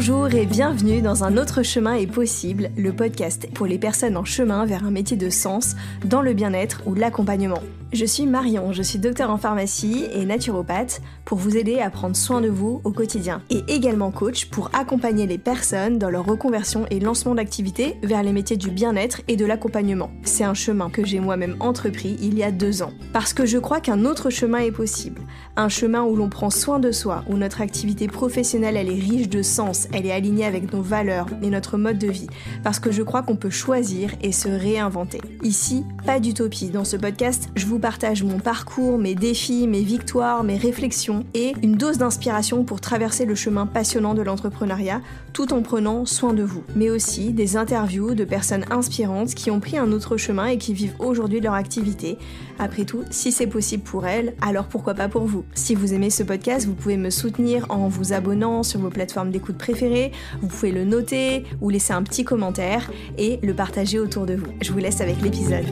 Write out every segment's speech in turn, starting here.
Bonjour et bienvenue dans Un autre chemin est possible, le podcast pour les personnes en chemin vers un métier de sens dans le bien-être ou l'accompagnement. Je suis Marion, je suis docteure en pharmacie et naturopathe pour vous aider à prendre soin de vous au quotidien. Et également coach pour accompagner les personnes dans leur reconversion et lancement d'activité vers les métiers du bien-être et de l'accompagnement. C'est un chemin que j'ai moi-même entrepris il y a 2 ans. Parce que je crois qu'un autre chemin est possible. Un chemin où l'on prend soin de soi, où notre activité professionnelle elle est riche de sens, elle est alignée avec nos valeurs et notre mode de vie. Parce que je crois qu'on peut choisir et se réinventer. Ici, pas d'utopie. Dans ce podcast, je vous partage mon parcours, mes défis, mes victoires, mes réflexions et une dose d'inspiration pour traverser le chemin passionnant de l'entrepreneuriat tout en prenant soin de vous. Mais aussi des interviews de personnes inspirantes qui ont pris un autre chemin et qui vivent aujourd'hui leur activité. Après tout, si c'est possible pour elles, alors pourquoi pas pour vous? Si vous aimez ce podcast, vous pouvez me soutenir en vous abonnant sur vos plateformes d'écoute préférées, vous pouvez le noter ou laisser un petit commentaire et le partager autour de vous. Je vous laisse avec l'épisode.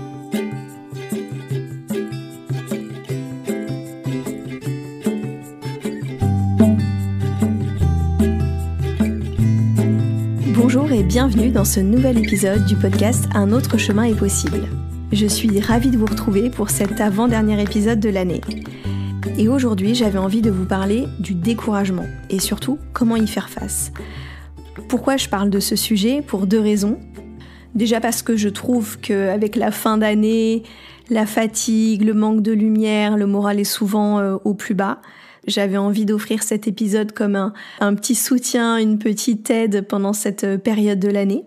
Bonjour et bienvenue dans ce nouvel épisode du podcast Un autre chemin est possible. Je suis ravie de vous retrouver pour cet avant-dernier épisode de l'année. Et aujourd'hui, j'avais envie de vous parler du découragement et surtout comment y faire face. Pourquoi je parle de ce sujet? Pour 2 raisons. Déjà parce que je trouve qu'avec la fin d'année, la fatigue, le manque de lumière, le moral est souvent au plus bas. J'avais envie d'offrir cet épisode comme un petit soutien, une petite aide pendant cette période de l'année.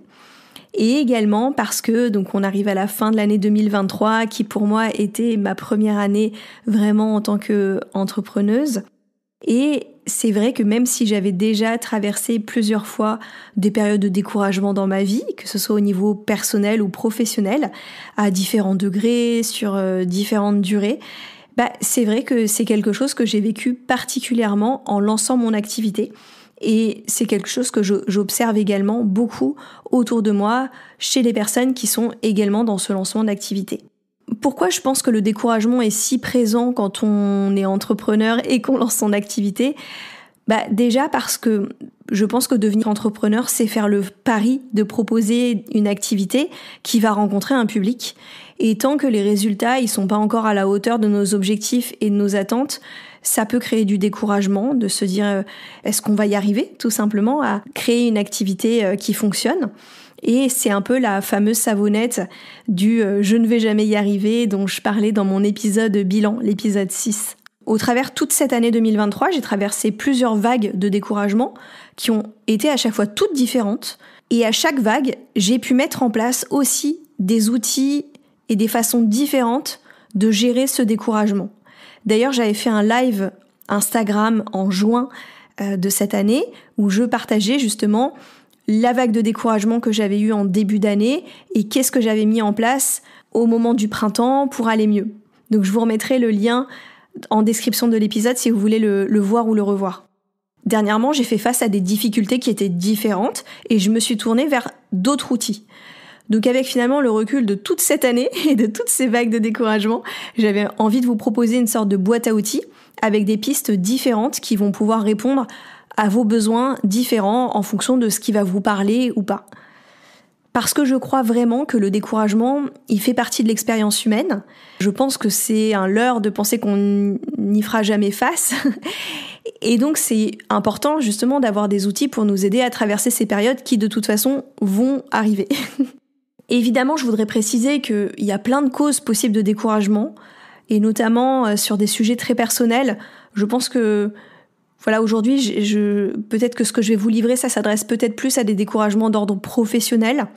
Et également parce que donc on arrive à la fin de l'année 2023 qui pour moi était ma première année vraiment en tant qu'entrepreneuse. Et c'est vrai que même si j'avais déjà traversé plusieurs fois des périodes de découragement dans ma vie, que ce soit au niveau personnel ou professionnel, à différents degrés, sur différentes durées, c'est vrai que c'est quelque chose que j'ai vécu particulièrement en lançant mon activité. Et c'est quelque chose que j'observe également beaucoup autour de moi, chez les personnes qui sont également dans ce lancement d'activité. Pourquoi je pense que le découragement est si présent quand on est entrepreneur et qu'on lance son activité? Déjà parce que je pense que devenir entrepreneur, c'est faire le pari de proposer une activité qui va rencontrer un public. Et tant que les résultats ils sont pas encore à la hauteur de nos objectifs et de nos attentes, ça peut créer du découragement, de se dire est-ce qu'on va y arriver tout simplement à créer une activité qui fonctionne. Et c'est un peu la fameuse savonnette du je ne vais jamais y arriver dont je parlais dans mon épisode bilan, l'épisode 6. Au travers toute cette année 2023, j'ai traversé plusieurs vagues de découragement qui ont été à chaque fois toutes différentes. Et à chaque vague, j'ai pu mettre en place aussi des outils et des façons différentes de gérer ce découragement. D'ailleurs, j'avais fait un live Instagram en juin de cette année où je partageais justement la vague de découragement que j'avais eue en début d'année et qu'est-ce que j'avais mis en place au moment du printemps pour aller mieux. Donc je vous remettrai le lien en description de l'épisode si vous voulez le voir ou le revoir. Dernièrement, j'ai fait face à des difficultés qui étaient différentes et je me suis tournée vers d'autres outils. Donc avec finalement le recul de toute cette année et de toutes ces vagues de découragement, j'avais envie de vous proposer une sorte de boîte à outils avec des pistes différentes qui vont pouvoir répondre à vos besoins différents en fonction de ce qui va vous parler ou pas. Parce que je crois vraiment que le découragement, il fait partie de l'expérience humaine. Je pense que c'est un leurre de penser qu'on n'y fera jamais face. Et donc c'est important justement d'avoir des outils pour nous aider à traverser ces périodes qui de toute façon vont arriver. Évidemment, je voudrais préciser qu'il y a plein de causes possibles de découragement, et notamment sur des sujets très personnels. Je pense que, aujourd'hui, peut-être que ce que je vais vous livrer, ça s'adresse peut-être plus à des découragements d'ordre professionnel.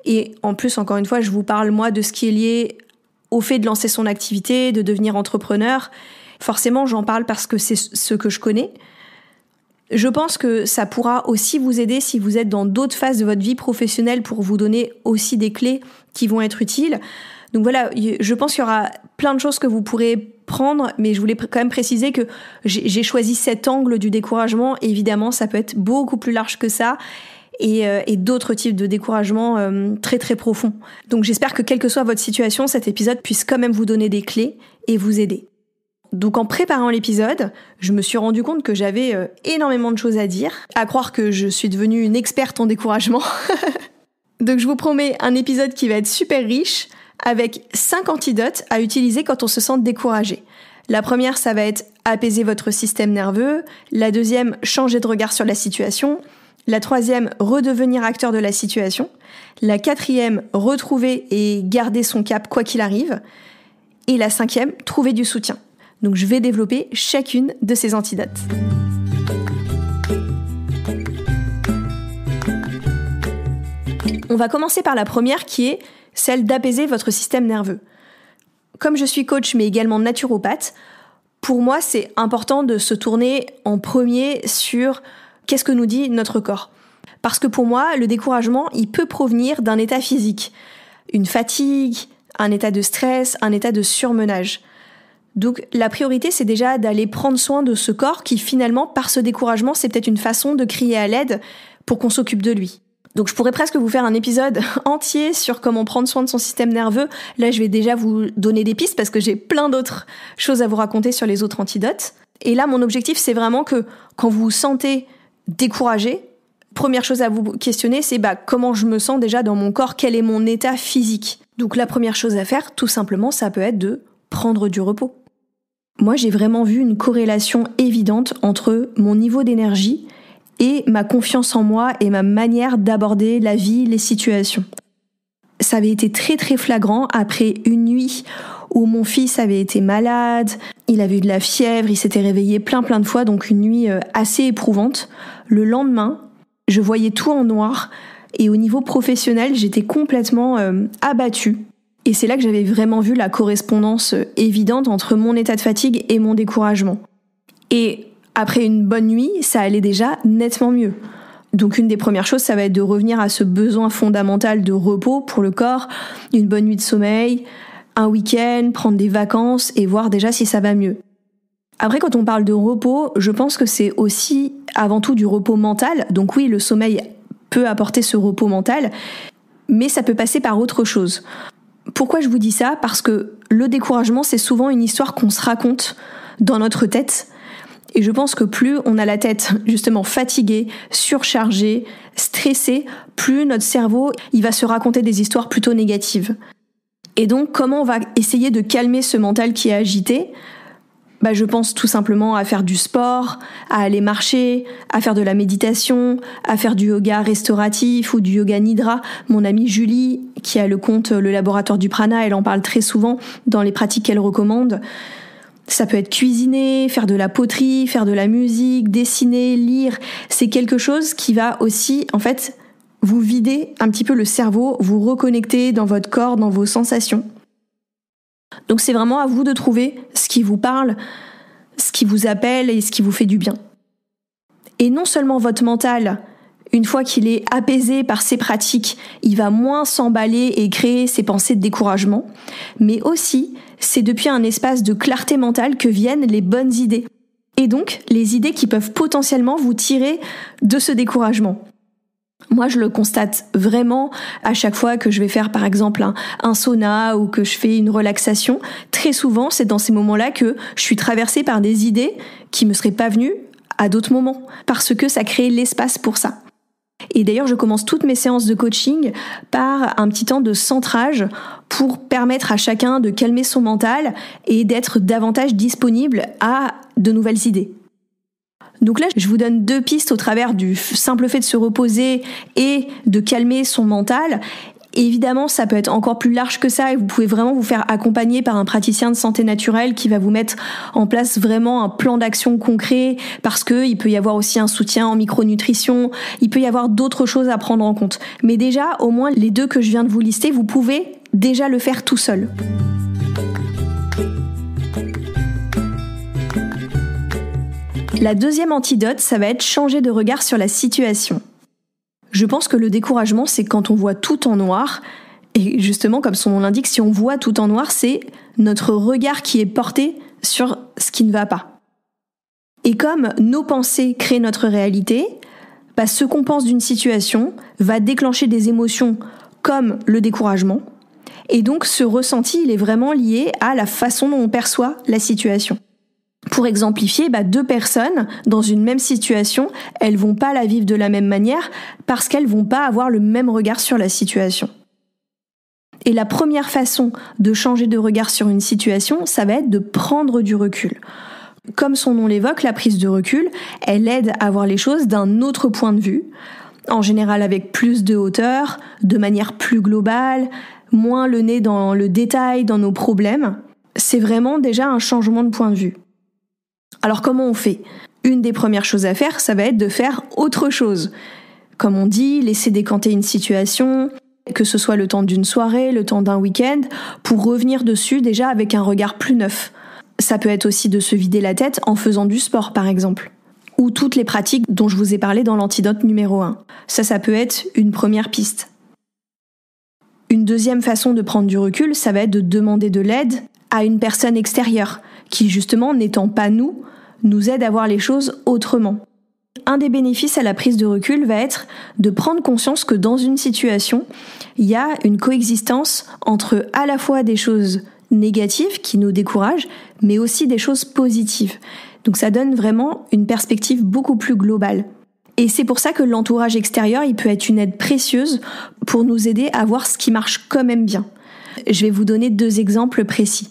Et en plus, encore une fois, je vous parle, moi, de ce qui est lié au fait de lancer son activité, de devenir entrepreneur. Forcément, j'en parle parce que c'est ce que je connais. Je pense que ça pourra aussi vous aider si vous êtes dans d'autres phases de votre vie professionnelle pour vous donner aussi des clés qui vont être utiles. Donc voilà, je pense qu'il y aura plein de choses que vous pourrez prendre, mais je voulais quand même préciser que j'ai choisi cet angle du découragement. Évidemment, ça peut être beaucoup plus large que ça et d'autres types de découragement très très profonds. Donc j'espère que quelle que soit votre situation, cet épisode puisse quand même vous donner des clés et vous aider. Donc en préparant l'épisode, je me suis rendu compte que j'avais énormément de choses à dire, à croire que je suis devenue une experte en découragement. Donc je vous promets un épisode qui va être super riche, avec 5 antidotes à utiliser quand on se sent découragé. La première, ça va être apaiser votre système nerveux. La deuxième, changer de regard sur la situation. La troisième, redevenir acteur de la situation. La quatrième, retrouver et garder son cap quoi qu'il arrive. Et la cinquième, trouver du soutien. Donc je vais développer chacune de ces antidotes. On va commencer par la première qui est celle d'apaiser votre système nerveux. Comme je suis coach mais également naturopathe, pour moi c'est important de se tourner en premier sur qu'est-ce que nous dit notre corps. Parce que pour moi, le découragement, il peut provenir d'un état physique. Une fatigue, un état de stress, un état de surmenage. Donc la priorité, c'est déjà d'aller prendre soin de ce corps qui finalement, par ce découragement, c'est peut-être une façon de crier à l'aide pour qu'on s'occupe de lui. Donc je pourrais presque vous faire un épisode entier sur comment prendre soin de son système nerveux. Là, je vais déjà vous donner des pistes parce que j'ai plein d'autres choses à vous raconter sur les autres antidotes. Et là, mon objectif, c'est vraiment que quand vous vous sentez découragé, première chose à vous questionner, c'est comment je me sens déjà dans mon corps, quel est mon état physique. Donc la première chose à faire, tout simplement, ça peut être de prendre du repos. Moi, j'ai vraiment vu une corrélation évidente entre mon niveau d'énergie et ma confiance en moi et ma manière d'aborder la vie, les situations. Ça avait été très très flagrant après une nuit où mon fils avait été malade, il avait eu de la fièvre, il s'était réveillé plein de fois, donc une nuit assez éprouvante. Le lendemain, je voyais tout en noir et au niveau professionnel, j'étais complètement abattue. Et c'est là que j'avais vraiment vu la correspondance évidente entre mon état de fatigue et mon découragement. Et après une bonne nuit, ça allait déjà nettement mieux. Donc une des premières choses, ça va être de revenir à ce besoin fondamental de repos pour le corps, une bonne nuit de sommeil, un week-end, prendre des vacances et voir déjà si ça va mieux. Après, quand on parle de repos, je pense que c'est aussi avant tout du repos mental. Donc oui, le sommeil peut apporter ce repos mental, mais ça peut passer par autre chose. Pourquoi je vous dis ça ? Parce que le découragement, c'est souvent une histoire qu'on se raconte dans notre tête. Et je pense que plus on a la tête justement fatiguée, surchargée, stressée, plus notre cerveau il va se raconter des histoires plutôt négatives. Et donc comment on va essayer de calmer ce mental qui est agité ? Je pense tout simplement à faire du sport, à aller marcher, à faire de la méditation, à faire du yoga restauratif ou du yoga nidra. Mon amie Julie, qui a le compte Le Laboratoire du Prana, elle en parle très souvent dans les pratiques qu'elle recommande. Ça peut être cuisiner, faire de la poterie, faire de la musique, dessiner, lire. C'est quelque chose qui va aussi, en fait, vous vider un petit peu le cerveau, vous reconnecter dans votre corps, dans vos sensations. Donc c'est vraiment à vous de trouver ce qui vous parle, ce qui vous appelle et ce qui vous fait du bien. Et non seulement votre mental, une fois qu'il est apaisé par ces pratiques, il va moins s'emballer et créer ces pensées de découragement, mais aussi c'est depuis un espace de clarté mentale que viennent les bonnes idées. Et donc les idées qui peuvent potentiellement vous tirer de ce découragement. Moi, je le constate vraiment à chaque fois que je vais faire, par exemple, un sauna ou que je fais une relaxation. Très souvent, c'est dans ces moments-là que je suis traversée par des idées qui me seraient pas venues à d'autres moments, parce que ça crée l'espace pour ça. Et d'ailleurs, je commence toutes mes séances de coaching par un petit temps de centrage pour permettre à chacun de calmer son mental et d'être davantage disponible à de nouvelles idées. Donc là, je vous donne 2 pistes au travers du simple fait de se reposer et de calmer son mental. Évidemment, ça peut être encore plus large que ça et vous pouvez vraiment vous faire accompagner par un praticien de santé naturelle qui va vous mettre en place vraiment un plan d'action concret parce que il peut y avoir aussi un soutien en micronutrition, il peut y avoir d'autres choses à prendre en compte. Mais déjà, au moins les 2 que je viens de vous lister, vous pouvez déjà le faire tout seul. La deuxième antidote, ça va être changer de regard sur la situation. Je pense que le découragement, c'est quand on voit tout en noir. Et justement, comme son nom l'indique, si on voit tout en noir, c'est notre regard qui est porté sur ce qui ne va pas. Et comme nos pensées créent notre réalité, ce qu'on pense d'une situation va déclencher des émotions comme le découragement. Et donc, ce ressenti, il est vraiment lié à la façon dont on perçoit la situation. Pour exemplifier, 2 personnes dans une même situation, elles vont pas la vivre de la même manière parce qu'elles vont pas avoir le même regard sur la situation. Et la première façon de changer de regard sur une situation, ça va être de prendre du recul. Comme son nom l'évoque, la prise de recul, elle aide à voir les choses d'un autre point de vue, en général avec plus de hauteur, de manière plus globale, moins le nez dans le détail, dans nos problèmes. C'est vraiment déjà un changement de point de vue. Alors comment on fait ? Une des premières choses à faire, ça va être de faire autre chose. Comme on dit, laisser décanter une situation, que ce soit le temps d'une soirée, le temps d'un week-end, pour revenir dessus déjà avec un regard plus neuf. Ça peut être aussi de se vider la tête en faisant du sport par exemple. Ou toutes les pratiques dont je vous ai parlé dans l'antidote numéro 1. Ça peut être une première piste. Une deuxième façon de prendre du recul, ça va être de demander de l'aide à une personne extérieure, qui justement, n'étant pas nous aide à voir les choses autrement. Un des bénéfices à la prise de recul va être de prendre conscience que dans une situation, il y a une coexistence entre à la fois des choses négatives qui nous découragent, mais aussi des choses positives. Donc ça donne vraiment une perspective beaucoup plus globale. Et c'est pour ça que l'entourage extérieur, il peut être une aide précieuse pour nous aider à voir ce qui marche quand même bien. Je vais vous donner 2 exemples précis.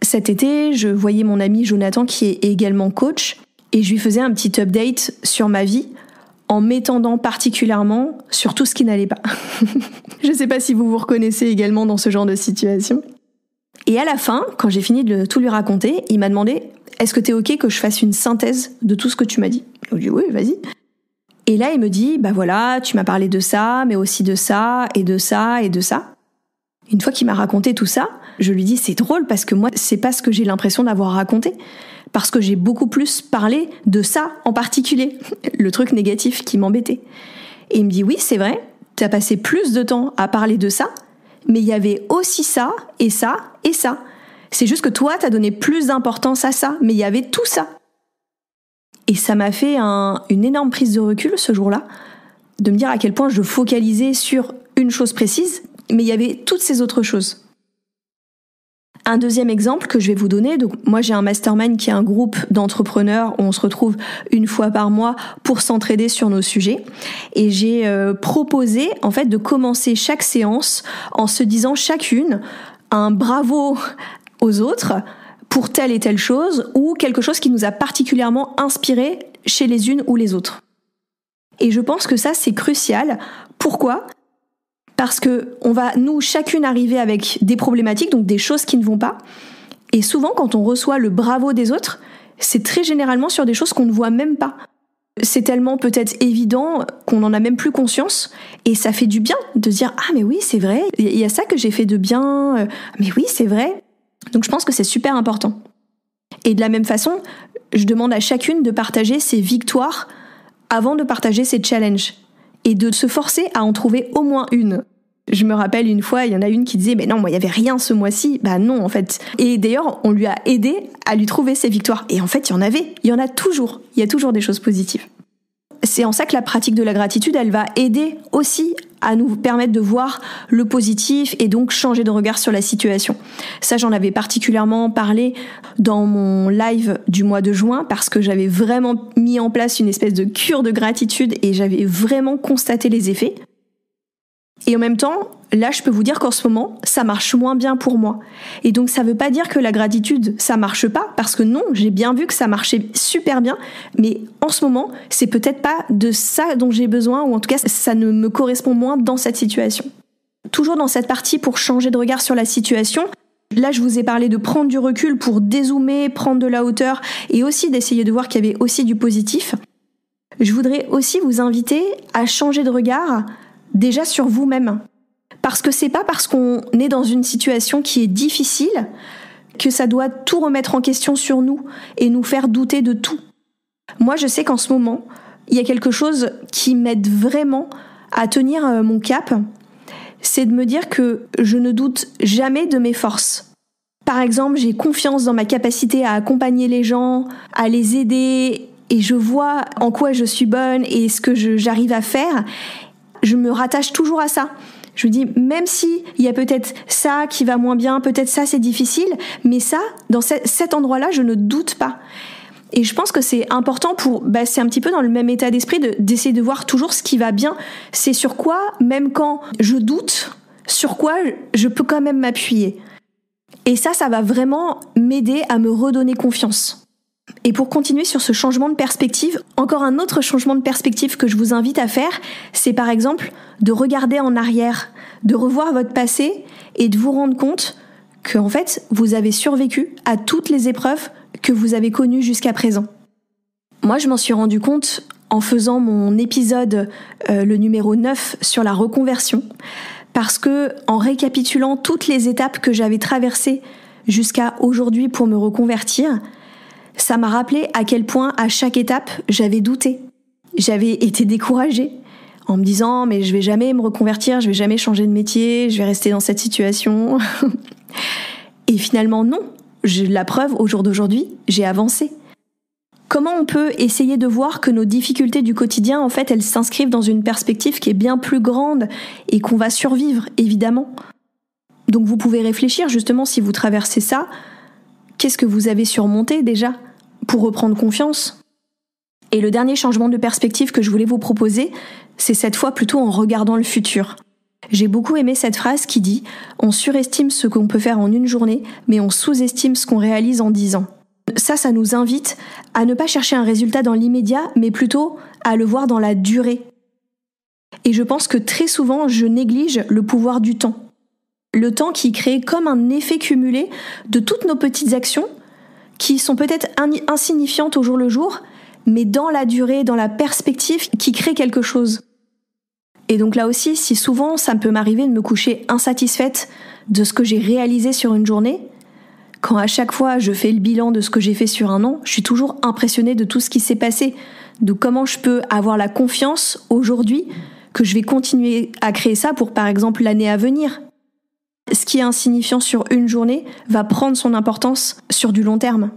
Cet été, je voyais mon ami Jonathan qui est également coach et je lui faisais un petit update sur ma vie en m'étendant particulièrement sur tout ce qui n'allait pas. Je ne sais pas si vous vous reconnaissez également dans ce genre de situation. Et à la fin, quand j'ai fini de tout lui raconter, il m'a demandé « Est-ce que t'es ok que je fasse une synthèse de tout ce que tu m'as dit ?» Je lui ai dit « Oui, vas-y ». Et là, il me dit « Voilà, tu m'as parlé de ça, mais aussi de ça, et de ça, et de ça. » Une fois qu'il m'a raconté tout ça, je lui dis « C'est drôle parce que moi, c'est pas ce que j'ai l'impression d'avoir raconté. Parce que j'ai beaucoup plus parlé de ça en particulier, le truc négatif qui m'embêtait. » Et il me dit « Oui, c'est vrai, t'as passé plus de temps à parler de ça, mais il y avait aussi ça, et ça, et ça. C'est juste que toi, t'as donné plus d'importance à ça, mais il y avait tout ça. » Et ça m'a fait une énorme prise de recul ce jour-là, de me dire à quel point je focalisais sur une chose précise, mais il y avait toutes ces autres choses. Un deuxième exemple que je vais vous donner, donc moi j'ai un mastermind qui est un groupe d'entrepreneurs où on se retrouve une fois par mois pour s'entraider sur nos sujets, et j'ai proposé en fait de commencer chaque séance en se disant chacune un bravo aux autres pour telle et telle chose ou quelque chose qui nous a particulièrement inspiré chez les unes ou les autres. Et je pense que ça c'est crucial. Pourquoi ? Parce que on va nous chacune arriver avec des problématiques, donc des choses qui ne vont pas. Et souvent quand on reçoit le bravo des autres, c'est très généralement sur des choses qu'on ne voit même pas. C'est tellement peut-être évident qu'on n'en a même plus conscience et ça fait du bien de dire « Ah mais oui c'est vrai, il y a ça que j'ai fait de bien, mais oui c'est vrai ». Donc je pense que c'est super important. Et de la même façon, je demande à chacune de partager ses victoires avant de partager ses challenges et de se forcer à en trouver au moins une. Je me rappelle une fois, il y en a une qui disait « Mais non, moi il y avait rien ce mois-ci ». Bah non en fait. Et d'ailleurs, on lui a aidé à lui trouver ses victoires. Et en fait, il y en a toujours. Il y a toujours des choses positives. C'est en ça que la pratique de la gratitude, elle va aider aussi à nous permettre de voir le positif et donc changer de regard sur la situation. Ça, j'en avais particulièrement parlé dans mon live du mois de juin parce que j'avais vraiment mis en place une espèce de cure de gratitude et j'avais vraiment constaté les effets. Et en même temps, là, je peux vous dire qu'en ce moment, ça marche moins bien pour moi. Et donc, ça veut pas dire que la gratitude, ça marche pas, parce que non, j'ai bien vu que ça marchait super bien, mais en ce moment, c'est peut-être pas de ça dont j'ai besoin, ou en tout cas, ça ne me correspond moins dans cette situation. Toujours dans cette partie pour changer de regard sur la situation, là, je vous ai parlé de prendre du recul pour dézoomer, prendre de la hauteur, et aussi d'essayer de voir qu'il y avait aussi du positif. Je voudrais aussi vous inviter à changer de regard déjà sur vous-même. Parce que c'est pas parce qu'on est dans une situation qui est difficile que ça doit tout remettre en question sur nous et nous faire douter de tout. Moi, je sais qu'en ce moment, il y a quelque chose qui m'aide vraiment à tenir mon cap, c'est de me dire que je ne doute jamais de mes forces. Par exemple, j'ai confiance dans ma capacité à accompagner les gens, à les aider, et je vois en quoi je suis bonne et ce que j'arrive à faire. Je me rattache toujours à ça. Je me dis, même si il y a peut-être ça qui va moins bien, peut-être ça c'est difficile, mais ça, dans cet endroit-là, je ne doute pas. Et je pense que c'est important c'est un petit peu dans le même état d'esprit d'essayer de voir toujours ce qui va bien. C'est sur quoi, même quand je doute, sur quoi je peux quand même m'appuyer. Et ça va vraiment m'aider à me redonner confiance. Et pour continuer sur ce changement de perspective, encore un autre changement de perspective que je vous invite à faire, c'est par exemple de regarder en arrière, de revoir votre passé et de vous rendre compte qu'en fait, vous avez survécu à toutes les épreuves que vous avez connues jusqu'à présent. Moi, je m'en suis rendu compte en faisant mon épisode, le numéro 9 sur la reconversion, parce que en récapitulant toutes les étapes que j'avais traversées jusqu'à aujourd'hui pour me reconvertir, ça m'a rappelé à quel point à chaque étape j'avais douté. J'avais été découragée en me disant mais je vais jamais me reconvertir, je vais jamais changer de métier, je vais rester dans cette situation. Et finalement non, la preuve au jour d'aujourd'hui, j'ai avancé. Comment on peut essayer de voir que nos difficultés du quotidien, en fait, elles s'inscrivent dans une perspective qui est bien plus grande et qu'on va survivre, évidemment. Donc vous pouvez réfléchir justement si vous traversez ça, qu'est-ce que vous avez surmonté déjà pour reprendre confiance ? Et le dernier changement de perspective que je voulais vous proposer, c'est cette fois plutôt en regardant le futur. J'ai beaucoup aimé cette phrase qui dit « On surestime ce qu'on peut faire en une journée, mais on sous-estime ce qu'on réalise en 10 ans ». Ça nous invite à ne pas chercher un résultat dans l'immédiat, mais plutôt à le voir dans la durée. Et je pense que très souvent, je néglige le pouvoir du temps. Le temps qui crée comme un effet cumulé de toutes nos petites actions qui sont peut-être insignifiantes au jour le jour, mais dans la durée, dans la perspective, qui crée quelque chose. Et donc là aussi, si souvent ça peut m'arriver de me coucher insatisfaite de ce que j'ai réalisé sur une journée, quand à chaque fois je fais le bilan de ce que j'ai fait sur un an, je suis toujours impressionnée de tout ce qui s'est passé, de comment je peux avoir la confiance aujourd'hui que je vais continuer à créer ça pour par exemple l'année à venir. Ce qui est insignifiant sur une journée va prendre son importance sur du long terme.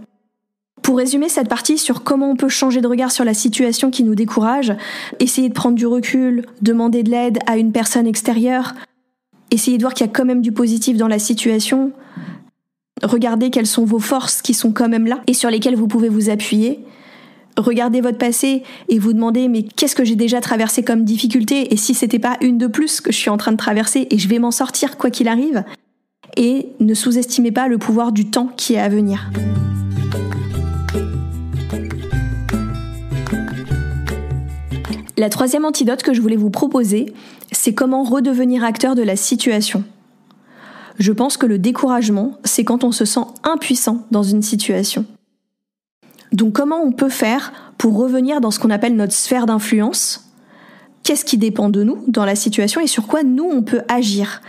Pour résumer cette partie sur comment on peut changer de regard sur la situation qui nous décourage, essayer de prendre du recul, demander de l'aide à une personne extérieure, essayer de voir qu'il y a quand même du positif dans la situation, regardez quelles sont vos forces qui sont quand même là et sur lesquelles vous pouvez vous appuyer. Regardez votre passé et vous demandez mais qu'est-ce que j'ai déjà traversé comme difficulté et si c'était pas une de plus que je suis en train de traverser et je vais m'en sortir quoi qu'il arrive. Et ne sous-estimez pas le pouvoir du temps qui est à venir. La troisième antidote que je voulais vous proposer, c'est comment redevenir acteur de la situation. Je pense que le découragement, c'est quand on se sent impuissant dans une situation. Donc comment on peut faire pour revenir dans ce qu'on appelle notre sphère d'influence ? Qu'est-ce qui dépend de nous dans la situation et sur quoi nous on peut agir ?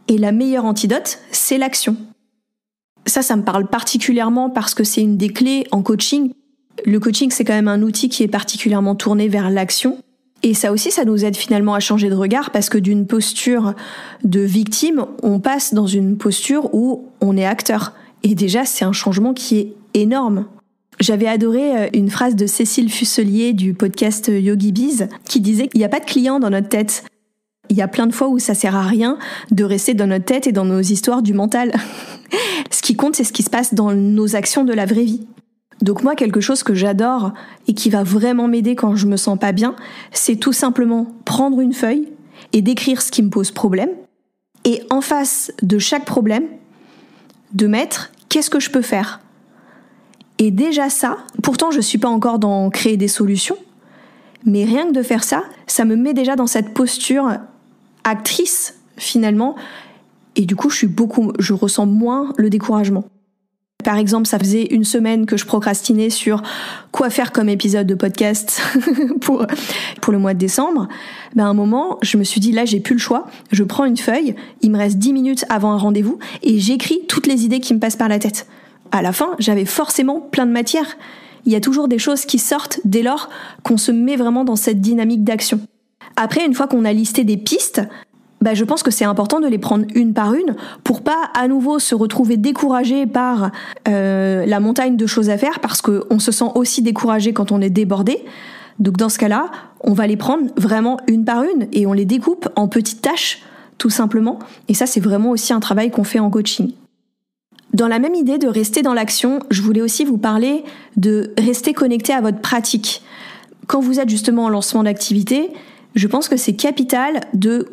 Et la meilleure antidote, c'est l'action. Ça me parle particulièrement parce que c'est une des clés en coaching. Le coaching, c'est quand même un outil qui est particulièrement tourné vers l'action. Et ça aussi, ça nous aide finalement à changer de regard parce que d'une posture de victime, on passe dans une posture où on est acteur. Et déjà, c'est un changement qui est énorme. J'avais adoré une phrase de Cécile Fusselier du podcast Yogi Biz qui disait qu'il n'y a pas de client dans notre tête. Il y a plein de fois où ça sert à rien de rester dans notre tête et dans nos histoires du mental. Ce qui compte, c'est ce qui se passe dans nos actions de la vraie vie. Donc moi, quelque chose que j'adore et qui va vraiment m'aider quand je me sens pas bien, c'est tout simplement prendre une feuille et d'écrire ce qui me pose problème. Et en face de chaque problème, de mettre qu'est-ce que je peux faire. Et déjà ça, pourtant je suis pas encore dans créer des solutions, mais rien que de faire ça, ça me met déjà dans cette posture actrice finalement, et du coup je ressens moins le découragement. Par exemple, ça faisait une semaine que je procrastinais sur quoi faire comme épisode de podcast pour le mois de décembre. À un moment, je me suis dit là, j'ai plus le choix. Je prends une feuille, il me reste 10 minutes avant un rendez-vous et j'écris toutes les idées qui me passent par la tête. À la fin, j'avais forcément plein de matière. Il y a toujours des choses qui sortent dès lors qu'on se met vraiment dans cette dynamique d'action. Après, une fois qu'on a listé des pistes, je pense que c'est important de les prendre une par une pour pas à nouveau se retrouver découragé par la montagne de choses à faire parce qu'on se sent aussi découragé quand on est débordé. Donc dans ce cas-là, on va les prendre vraiment une par une et on les découpe en petites tâches, tout simplement. Et ça, c'est vraiment aussi un travail qu'on fait en coaching. Dans la même idée de rester dans l'action, je voulais aussi vous parler de rester connecté à votre pratique. Quand vous êtes justement en lancement d'activité, je pense que c'est capital de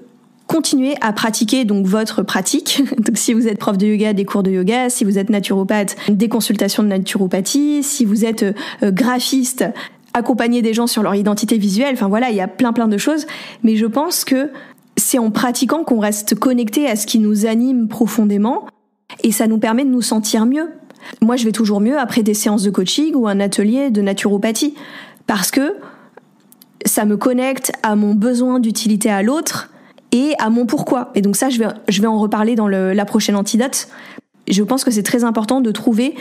continuer à pratiquer donc votre pratique. Donc si vous êtes prof de yoga, des cours de yoga, si vous êtes naturopathe, des consultations de naturopathie, si vous êtes graphiste, accompagner des gens sur leur identité visuelle, enfin voilà, il y a plein de choses, mais je pense que c'est en pratiquant qu'on reste connecté à ce qui nous anime profondément et ça nous permet de nous sentir mieux. Moi, je vais toujours mieux après des séances de coaching ou un atelier de naturopathie parce que ça me connecte à mon besoin d'utilité à l'autre et à mon pourquoi. Et donc ça, je vais en reparler dans la prochaine antidote. Je pense que c'est très important de trouver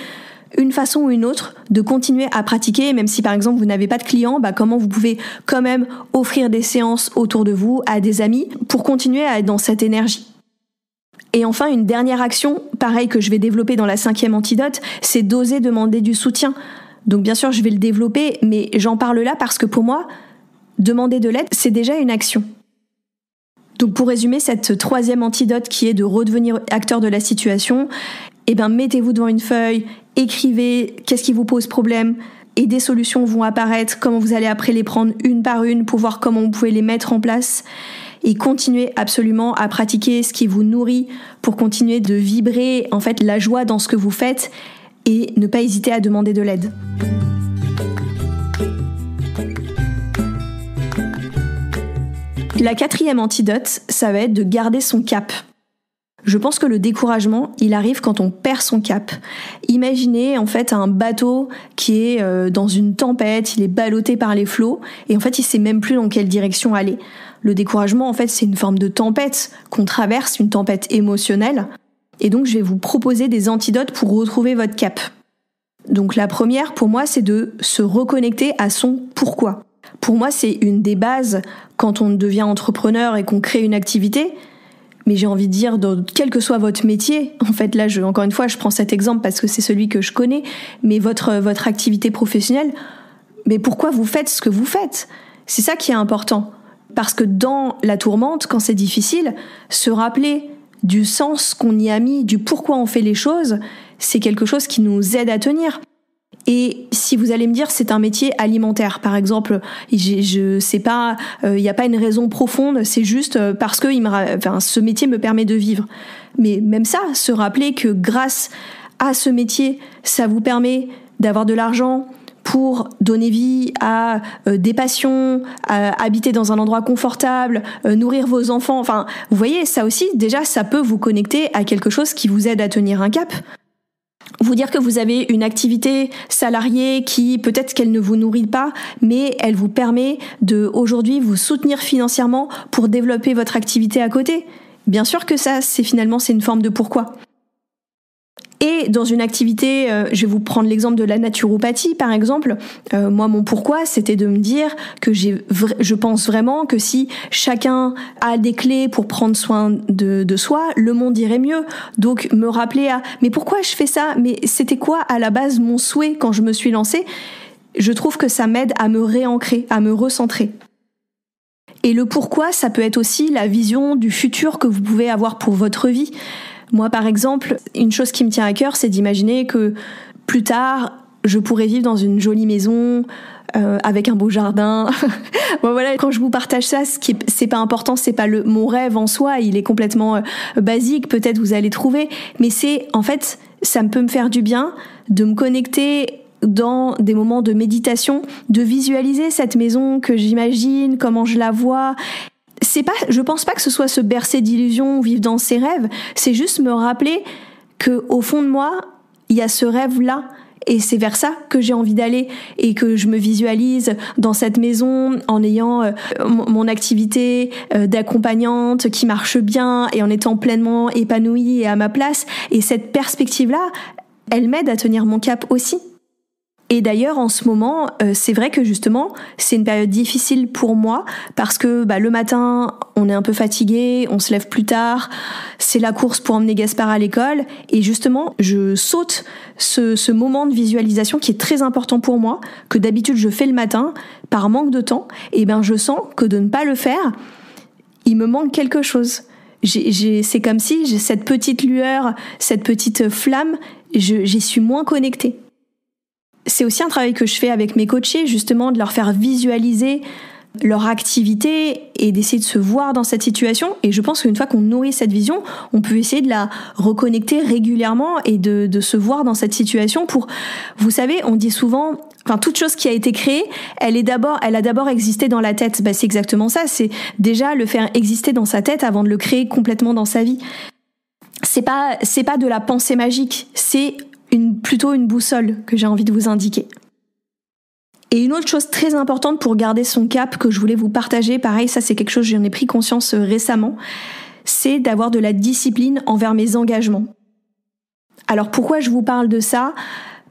une façon ou une autre de continuer à pratiquer, même si par exemple vous n'avez pas de clients, comment vous pouvez quand même offrir des séances autour de vous à des amis pour continuer à être dans cette énergie. Et enfin, une dernière action, pareil que je vais développer dans la 5e antidote, c'est d'oser demander du soutien. Donc bien sûr, je vais le développer, mais j'en parle là parce que pour moi, demander de l'aide, c'est déjà une action. Donc pour résumer cette 3e antidote qui est de redevenir acteur de la situation, mettez-vous devant une feuille, écrivez qu'est-ce qui vous pose problème et des solutions vont apparaître, comment vous allez après les prendre une par une pour voir comment vous pouvez les mettre en place et continuez absolument à pratiquer ce qui vous nourrit pour continuer de vibrer en fait la joie dans ce que vous faites et ne pas hésiter à demander de l'aide. La 4e antidote, ça va être de garder son cap. Je pense que le découragement, il arrive quand on perd son cap. Imaginez en fait un bateau qui est dans une tempête, il est ballotté par les flots et en fait il sait même plus dans quelle direction aller. Le découragement en fait c'est une forme de tempête qu'on traverse, une tempête émotionnelle et donc je vais vous proposer des antidotes pour retrouver votre cap. Donc la première pour moi c'est de se reconnecter à son pourquoi. Pour moi c'est une des bases quand on devient entrepreneur et qu'on crée une activité. Mais j'ai envie de dire, quel que soit votre métier, en fait là, encore une fois, je prends cet exemple parce que c'est celui que je connais, mais votre activité professionnelle, mais pourquoi vous faites ce que vous faites ? C'est ça qui est important. Parce que dans la tourmente, quand c'est difficile, se rappeler du sens qu'on y a mis, du pourquoi on fait les choses, c'est quelque chose qui nous aide à tenir. Et si vous allez me dire c'est un métier alimentaire, par exemple, je sais pas, il n'y a pas une raison profonde, c'est juste parce que ce métier me permet de vivre. Mais même ça, se rappeler que grâce à ce métier, ça vous permet d'avoir de l'argent pour donner vie à des passions, à habiter dans un endroit confortable, nourrir vos enfants. Enfin, vous voyez, ça aussi, déjà, ça peut vous connecter à quelque chose qui vous aide à tenir un cap. Vous dire que vous avez une activité salariée qui peut-être qu'elle ne vous nourrit pas, mais elle vous permet de aujourd'hui vous soutenir financièrement pour développer votre activité à côté. Bien sûr que ça, c'est une forme de pourquoi. Et dans une activité, je vais vous prendre l'exemple de la naturopathie par exemple. Moi, mon pourquoi, c'était de me dire que je pense vraiment que si chacun a des clés pour prendre soin de soi, le monde irait mieux. Donc me rappeler mais pourquoi je fais ça ? Mais c'était quoi à la base mon souhait quand je me suis lancée ? Je trouve que ça m'aide à me réancrer, à me recentrer. Et le pourquoi, ça peut être aussi la vision du futur que vous pouvez avoir pour votre vie. Moi, par exemple, une chose qui me tient à cœur, c'est d'imaginer que plus tard, je pourrais vivre dans une jolie maison, avec un beau jardin. Bon, voilà, quand je vous partage ça, c'est pas important, c'est pas mon rêve en soi, il est complètement basique, peut-être vous allez trouver, mais ça peut me faire du bien de me connecter dans des moments de méditation, de visualiser cette maison que j'imagine, comment je la vois. Je pense pas que ce soit se bercer d'illusions, vivre dans ses rêves, c'est juste me rappeler que au fond de moi, il y a ce rêve-là et c'est vers ça que j'ai envie d'aller et que je me visualise dans cette maison en ayant mon activité d'accompagnante qui marche bien et en étant pleinement épanouie et à ma place. Et cette perspective-là, elle m'aide à tenir mon cap aussi. Et d'ailleurs, en ce moment, c'est vrai que justement, c'est une période difficile pour moi parce que le matin, on est un peu fatigué, on se lève plus tard, c'est la course pour emmener Gaspard à l'école. Et justement, je saute ce moment de visualisation qui est très important pour moi, que d'habitude je fais le matin, par manque de temps. Et je sens que de ne pas le faire, il me manque quelque chose. C'est comme si j'ai cette petite lueur, cette petite flamme, j'y suis moins connectée. C'est aussi un travail que je fais avec mes coachés, justement, de leur faire visualiser leur activité et d'essayer de se voir dans cette situation. Et je pense qu'une fois qu'on nourrit cette vision, on peut essayer de la reconnecter régulièrement et de se voir dans cette situation pour, vous savez, on dit souvent, toute chose qui a été créée, elle a d'abord existé dans la tête. C'est exactement ça. C'est déjà le faire exister dans sa tête avant de le créer complètement dans sa vie. C'est pas de la pensée magique. C'est plutôt une boussole que j'ai envie de vous indiquer. Et une autre chose très importante pour garder son cap que je voulais vous partager, pareil, ça c'est quelque chose, j'en ai pris conscience récemment, c'est d'avoir de la discipline envers mes engagements. Alors pourquoi je vous parle de ça ?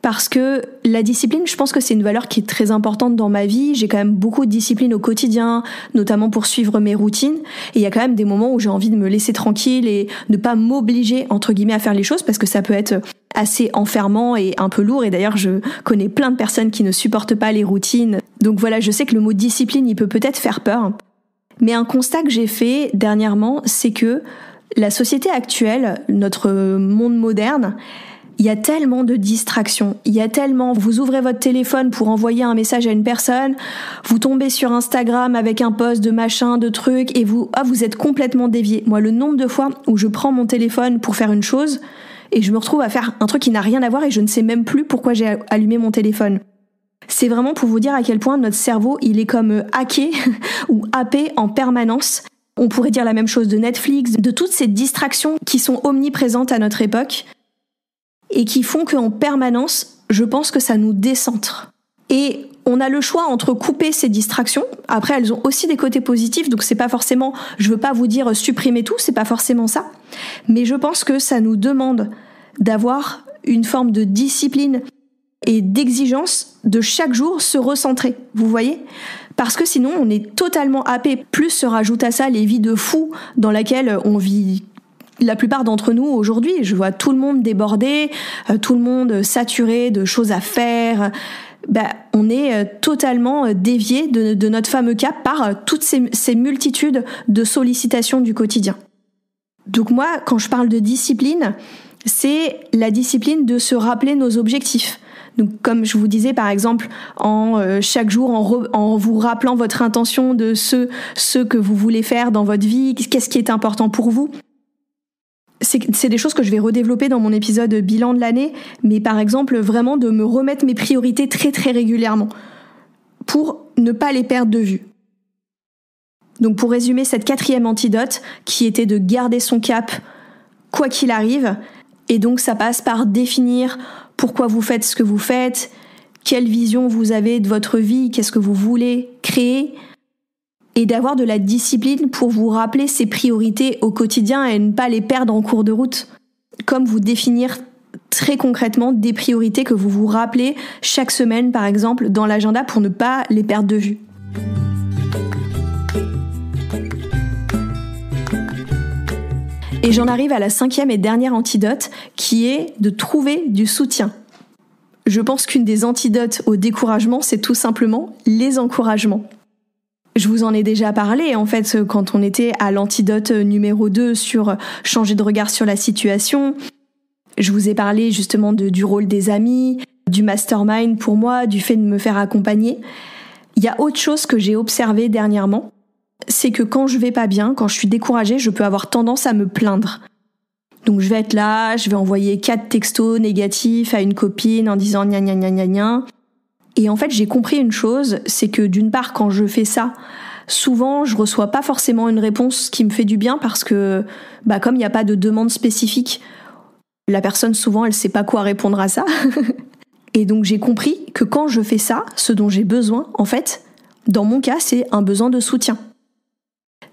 Parce que la discipline, je pense que c'est une valeur qui est très importante dans ma vie. J'ai quand même beaucoup de discipline au quotidien, notamment pour suivre mes routines. Et il y a quand même des moments où j'ai envie de me laisser tranquille et ne pas m'obliger, entre guillemets, à faire les choses parce que ça peut être assez enfermant et un peu lourd. Et d'ailleurs, je connais plein de personnes qui ne supportent pas les routines. Donc voilà, je sais que le mot discipline, il peut peut-être faire peur. Mais un constat que j'ai fait dernièrement, c'est que la société actuelle, notre monde moderne, il y a tellement de distractions, vous ouvrez votre téléphone pour envoyer un message à une personne, vous tombez sur Instagram avec un post de machin, de trucs, et vous êtes complètement dévié. Moi, le nombre de fois où je prends mon téléphone pour faire une chose, et je me retrouve à faire un truc qui n'a rien à voir et je ne sais même plus pourquoi j'ai allumé mon téléphone. C'est vraiment pour vous dire à quel point notre cerveau, il est comme hacké ou happé en permanence. On pourrait dire la même chose de Netflix, de toutes ces distractions qui sont omniprésentes à notre époque, et qui font qu'en permanence, je pense que ça nous décentre. Et on a le choix entre couper ces distractions. Après, elles ont aussi des côtés positifs, donc c'est pas forcément, je veux pas vous dire supprimer tout, c'est pas forcément ça. Mais je pense que ça nous demande d'avoir une forme de discipline et d'exigence de chaque jour se recentrer, vous voyez ? Parce que sinon, on est totalement happé. Plus se rajoute à ça les vies de fous dans lesquelles on vit. La plupart d'entre nous aujourd'hui, je vois tout le monde débordé, tout le monde saturé de choses à faire. On est totalement dévié de notre fameux cap par toutes ces multitudes de sollicitations du quotidien. Donc moi, quand je parle de discipline, c'est la discipline de se rappeler nos objectifs. Donc comme je vous disais par exemple, chaque jour en vous rappelant votre intention de ce que vous voulez faire dans votre vie, qu'est-ce qui est important pour vous. C'est des choses que je vais redévelopper dans mon épisode bilan de l'année, mais par exemple vraiment de me remettre mes priorités très très régulièrement pour ne pas les perdre de vue. Donc pour résumer cette 4e antidote qui était de garder son cap quoi qu'il arrive, et donc ça passe par définir pourquoi vous faites ce que vous faites, quelle vision vous avez de votre vie, qu'est-ce que vous voulez créer, et d'avoir de la discipline pour vous rappeler ces priorités au quotidien et ne pas les perdre en cours de route. Comme vous définir très concrètement des priorités que vous vous rappelez chaque semaine, par exemple, dans l'agenda pour ne pas les perdre de vue. Et j'en arrive à la 5e et dernière antidote, qui est de trouver du soutien. Je pense qu'une des antidotes au découragement, c'est tout simplement les encouragements. Je vous en ai déjà parlé, en fait, quand on était à l'antidote numéro 2 sur changer de regard sur la situation. Je vous ai parlé justement du rôle des amis, du mastermind pour moi, du fait de me faire accompagner. Il y a autre chose que j'ai observé dernièrement, c'est que quand je vais pas bien, quand je suis découragée, je peux avoir tendance à me plaindre. Donc je vais être là, je vais envoyer 4 textos négatifs à une copine en disant gna gna gna gna gna. Et en fait, j'ai compris une chose, c'est que d'une part, quand je fais ça, souvent, je reçois pas forcément une réponse qui me fait du bien parce que, comme il n'y a pas de demande spécifique, la personne, souvent, elle sait pas quoi répondre à ça. Et donc, j'ai compris que quand je fais ça, ce dont j'ai besoin, en fait, dans mon cas, c'est un besoin de soutien.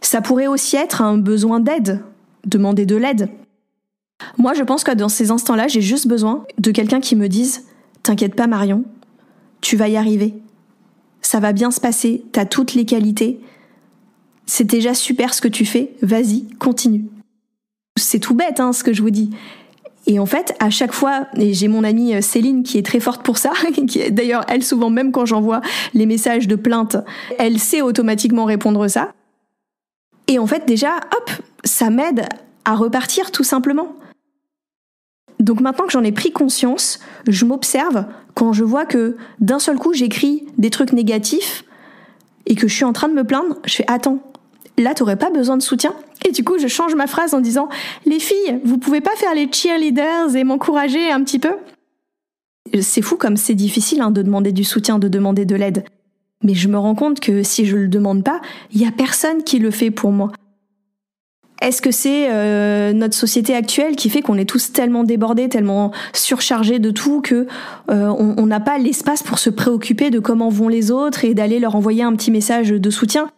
Ça pourrait aussi être un besoin d'aide, demander de l'aide. Moi, je pense que dans ces instants-là, j'ai juste besoin de quelqu'un qui me dise « T'inquiète pas, Marion, tu vas y arriver. Ça va bien se passer, t'as toutes les qualités. C'est déjà super ce que tu fais, vas-y, continue. C'est tout bête ce que je vous dis. Et en fait, à chaque fois, et j'ai mon amie Céline qui est très forte pour ça, qui est, d'ailleurs, elle, souvent, même quand j'envoie les messages de plainte, elle sait automatiquement répondre ça. Et en fait, déjà, hop, ça m'aide à repartir tout simplement. Donc maintenant que j'en ai pris conscience, je m'observe quand je vois que d'un seul coup, j'écris des trucs négatifs et que je suis en train de me plaindre, je fais « Attends, là, t'aurais pas besoin de soutien ?» Et du coup, je change ma phrase en disant « Les filles, vous pouvez pas faire les cheerleaders et m'encourager un petit peu ?» C'est fou comme c'est difficile de demander du soutien, de demander de l'aide. Mais je me rends compte que si je le demande pas, il y a personne qui le fait pour moi. Est-ce que c'est notre société actuelle qui fait qu'on est tous tellement débordés, tellement surchargés de tout que on n'a pas l'espace pour se préoccuper de comment vont les autres et d'aller leur envoyer un petit message de soutien ?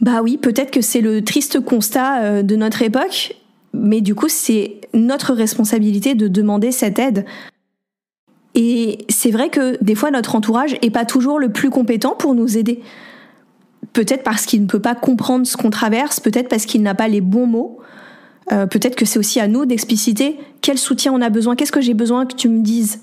Bah oui, peut-être que c'est le triste constat de notre époque, mais du coup c'est notre responsabilité de demander cette aide. Et c'est vrai que des fois notre entourage est pas toujours le plus compétent pour nous aider. Peut-être parce qu'il ne peut pas comprendre ce qu'on traverse, peut-être parce qu'il n'a pas les bons mots. Peut-être que c'est aussi à nous d'expliciter quel soutien on a besoin, qu'est-ce que j'ai besoin que tu me dises.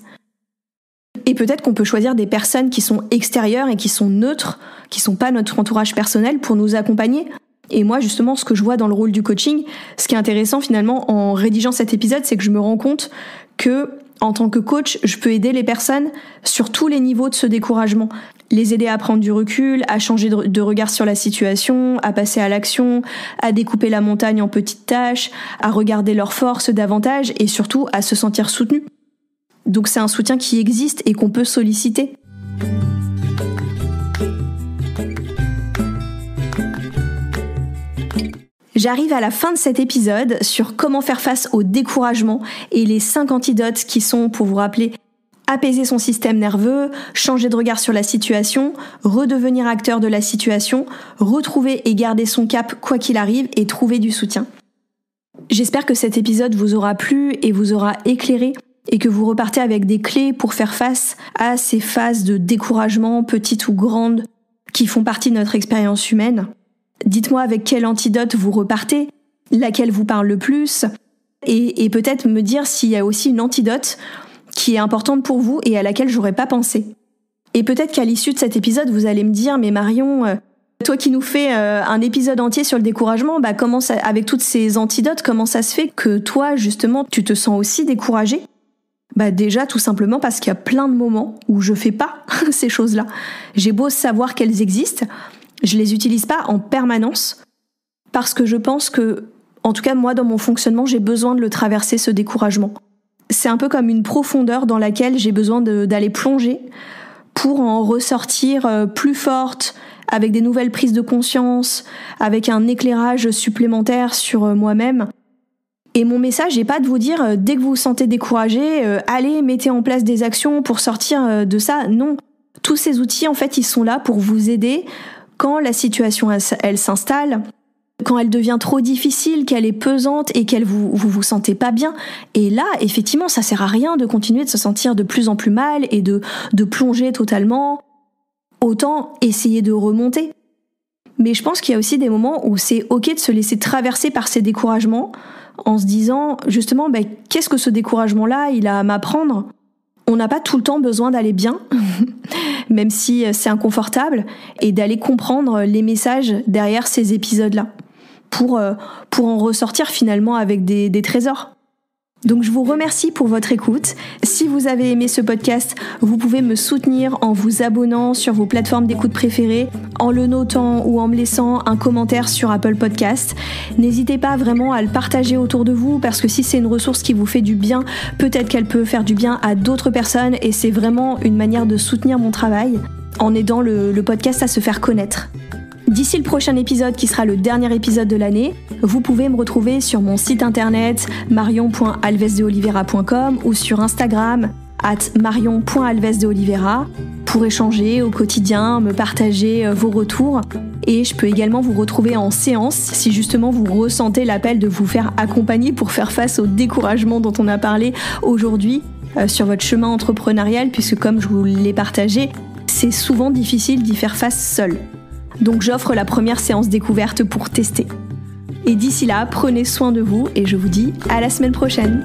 Et peut-être qu'on peut choisir des personnes qui sont extérieures et qui sont neutres, qui sont pas notre entourage personnel pour nous accompagner. Et moi, justement, ce que je vois dans le rôle du coaching, ce qui est intéressant finalement en rédigeant cet épisode, c'est que je me rends compte que en tant que coach, je peux aider les personnes sur tous les niveaux de ce découragement. Les aider à prendre du recul, à changer de regard sur la situation, à passer à l'action, à découper la montagne en petites tâches, à regarder leurs forces davantage et surtout à se sentir soutenus. Donc c'est un soutien qui existe et qu'on peut solliciter. J'arrive à la fin de cet épisode sur comment faire face au découragement et les 5 antidotes qui sont, pour vous rappeler, apaiser son système nerveux, changer de regard sur la situation, redevenir acteur de la situation, retrouver et garder son cap quoi qu'il arrive et trouver du soutien. J'espère que cet épisode vous aura plu et vous aura éclairé et que vous repartez avec des clés pour faire face à ces phases de découragement, petites ou grandes, qui font partie de notre expérience humaine. Dites-moi avec quel antidote vous repartez, laquelle vous parle le plus, et peut-être me dire s'il y a aussi une antidote qui est importante pour vous et à laquelle j'aurais pas pensé. Et peut-être qu'à l'issue de cet épisode, vous allez me dire « Mais Marion, toi qui nous fais un épisode entier sur le découragement, comment ça, avec toutes ces antidotes, comment ça se fait que toi, justement, tu te sens aussi découragée ?» Déjà, tout simplement parce qu'il y a plein de moments où je fais pas ces choses-là. J'ai beau savoir qu'elles existent, je les utilise pas en permanence parce que je pense que, en tout cas moi dans mon fonctionnement, j'ai besoin de le traverser ce découragement. C'est un peu comme une profondeur dans laquelle j'ai besoin d'aller plonger pour en ressortir plus forte, avec des nouvelles prises de conscience, avec un éclairage supplémentaire sur moi-même. Et mon message n'est pas de vous dire dès que vous vous sentez découragé, allez, mettez en place des actions pour sortir de ça. Non, tous ces outils en fait, ils sont là pour vous aider quand la situation elle s'installe, quand elle devient trop difficile, qu'elle est pesante et qu'elle vous sentez pas bien. Et là, effectivement, ça sert à rien de continuer de se sentir de plus en plus mal et de plonger totalement. Autant essayer de remonter. Mais je pense qu'il y a aussi des moments où c'est ok de se laisser traverser par ces découragements en se disant justement qu'est-ce que ce découragement-là il a à m'apprendre. On n'a pas tout le temps besoin d'aller bien, même si c'est inconfortable, et d'aller comprendre les messages derrière ces épisodes-là, pour en ressortir finalement avec des trésors. Donc je vous remercie pour votre écoute. Si vous avez aimé ce podcast, vous pouvez me soutenir en vous abonnant sur vos plateformes d'écoute préférées, en le notant ou en me laissant un commentaire sur Apple Podcast. N'hésitez pas vraiment à le partager autour de vous parce que si c'est une ressource qui vous fait du bien, peut-être qu'elle peut faire du bien à d'autres personnes et c'est vraiment une manière de soutenir mon travail en aidant le podcast à se faire connaître. D'ici le prochain épisode qui sera le dernier épisode de l'année, vous pouvez me retrouver sur mon site internet marion.alvesdeoliveira.com ou sur Instagram @marion.alvesdeoliveira pour échanger au quotidien, me partager vos retours. Et je peux également vous retrouver en séance si justement vous ressentez l'appel de vous faire accompagner pour faire face au découragement dont on a parlé aujourd'hui sur votre chemin entrepreneurial, puisque comme je vous l'ai partagé, c'est souvent difficile d'y faire face seul. Donc j'offre la première séance découverte pour tester. Et d'ici là, prenez soin de vous et je vous dis à la semaine prochaine.